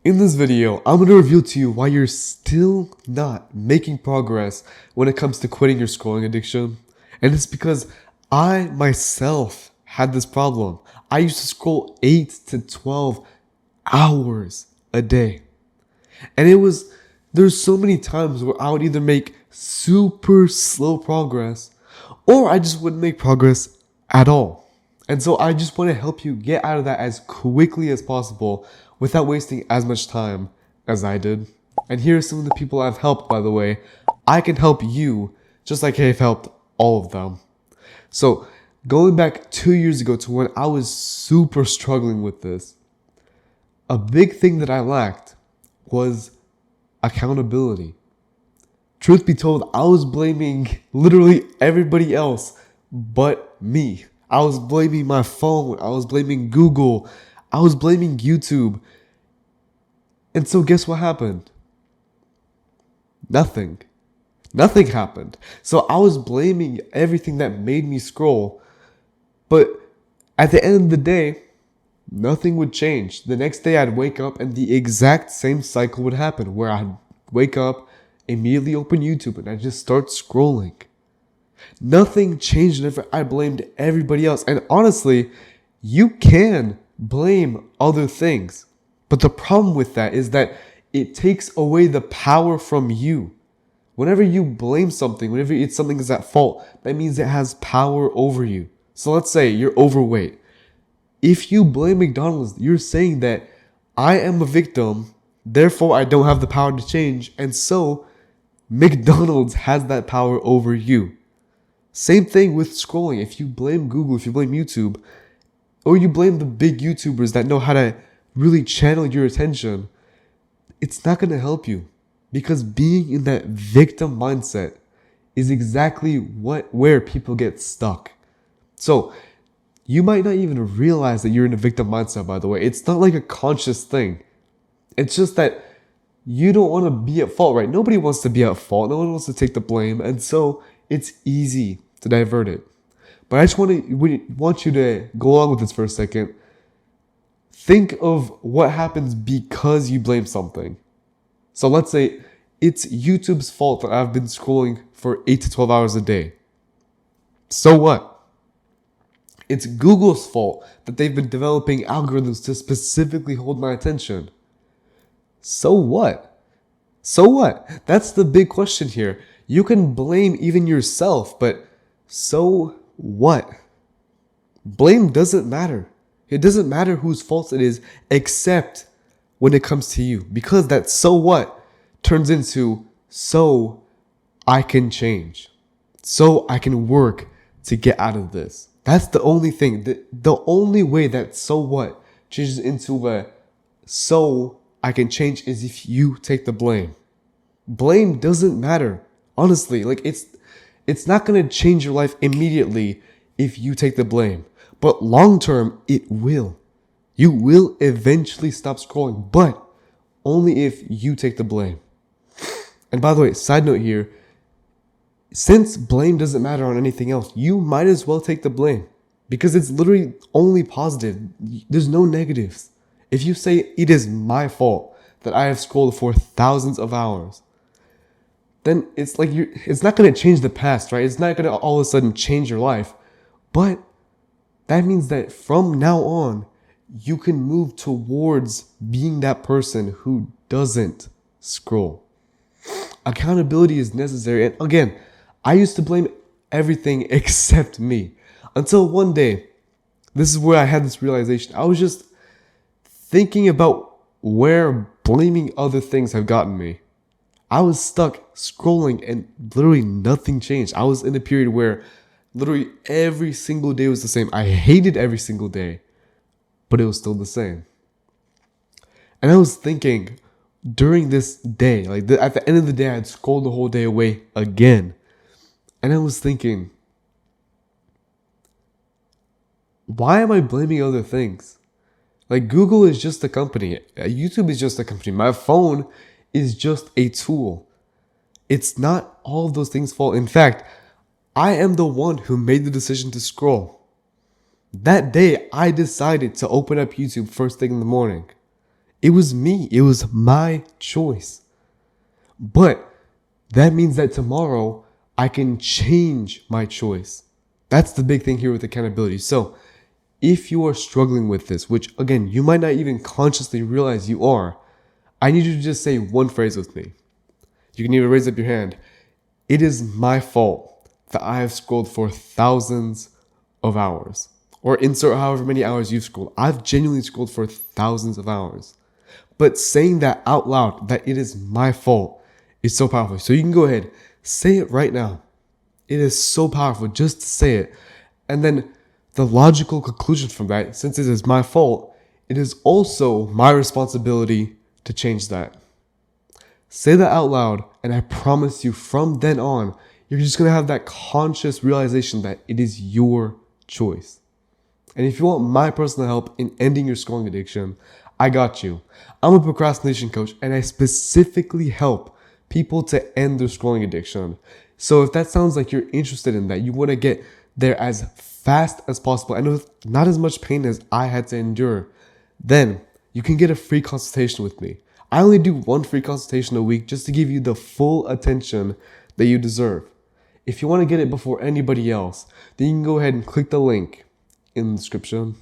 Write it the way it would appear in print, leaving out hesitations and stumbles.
In this video, I'm going to reveal to you why you're still not making progress when it comes to quitting your scrolling addiction. And it's because I myself had this problem. I used to scroll 8 to 12 hours a day. And there's so many times where I would either make super slow progress or I just wouldn't make progress at all. And so I just want to help you get out of that as quickly as possible without wasting as much time as I did. And here are some of the people I've helped, by the way. I can help you just like I've helped all of them. So going back 2 years ago to when I was super struggling with this, a big thing that I lacked was accountability. Truth be told, I was blaming literally everybody else but me. I was blaming my phone. I was blaming Google. I was blaming YouTube. And so guess what happened? Nothing. Nothing happened. So I was blaming everything that made me scroll. But at the end of the day, nothing would change. The next day I'd wake up and the exact same cycle would happen where I'd wake up, immediately open YouTube, and I'd just start scrolling. Nothing changed whenever I blamed everybody else. And honestly, you can blame other things. But the problem with that is that it takes away the power from you. Whenever you blame something, whenever it's something that's at fault, that means it has power over you. So let's say you're overweight. If you blame McDonald's, you're saying that I am a victim, therefore I don't have the power to change, and so McDonald's has that power over you. Same thing with scrolling. If you blame Google, if you blame YouTube, or you blame the big YouTubers that know how to really channel your attention, it's not going to help you. Because being in that victim mindset is exactly where people get stuck. So you might not even realize that you're in a victim mindset, by the way. It's not like a conscious thing. It's just that you don't want to be at fault, right? Nobody wants to be at fault. No one wants to take the blame. And so it's easy to divert it. But I just want you to go along with this for a second. Think of what happens because you blame something. So let's say it's YouTube's fault that I've been scrolling for 8 to 12 hours a day. So what? It's Google's fault that they've been developing algorithms to specifically hold my attention. So what? So what? That's the big question here. You can blame even yourself, but so what? Blame doesn't matter. It doesn't matter whose fault it is, except when it comes to you. Because that so what turns into so I can change. So I can work to get out of this. That's the only thing. The only way that so what changes into a so I can change is if you take the blame. Blame doesn't matter. Honestly, it's not going to change your life immediately if you take the blame. But long term, it will. You will eventually stop scrolling, but only if you take the blame. And by the way, side note here, since blame doesn't matter on anything else, you might as well take the blame because it's literally only positive. There's no negatives. If you say it is my fault that I have scrolled for thousands of hours, then it's like it's not going to change the past, right? It's not going to all of a sudden change your life. But that means that from now on, you can move towards being that person who doesn't scroll. Accountability is necessary. And again, I used to blame everything except me. Until one day, this is where I had this realization. I was just thinking about where blaming other things have gotten me. I was stuck scrolling and literally nothing changed. I was in a period where literally every single day was the same. I hated every single day, but it was still the same. And I was thinking during this day, at the end of the day, I'd scroll the whole day away again. And I was thinking, why am I blaming other things? Like Google is just a company. YouTube is just a company. My phone is just a tool. It's not all of those things' fault. In fact, I am the one who made the decision to scroll. That day, I decided to open up YouTube first thing in the morning. It was me. It was my choice. But that means that tomorrow I can change my choice. That's the big thing here with accountability. So if you are struggling with this, which again, you might not even consciously realize you are, I need you to just say one phrase with me. You can either raise up your hand. It is my fault that I have scrolled for thousands of hours. Or insert however many hours you've scrolled. I've genuinely scrolled for thousands of hours. But saying that out loud, that it is my fault, is so powerful. So you can go ahead, say it right now. It is so powerful just to say it. And then the logical conclusion from that, since it is my fault, it is also my responsibility to change that. Say that out loud, and I promise you from then on, you're just going to have that conscious realization that it is your choice. And if you want my personal help in ending your scrolling addiction, I got you. I'm a procrastination coach, and I specifically help people to end their scrolling addiction. So if that sounds like you're interested in that, you want to get there as fast as possible and with not as much pain as I had to endure, then you can get a free consultation with me. I only do one free consultation a week just to give you the full attention that you deserve. If you want to get it before anybody else, then you can go ahead and click the link in the description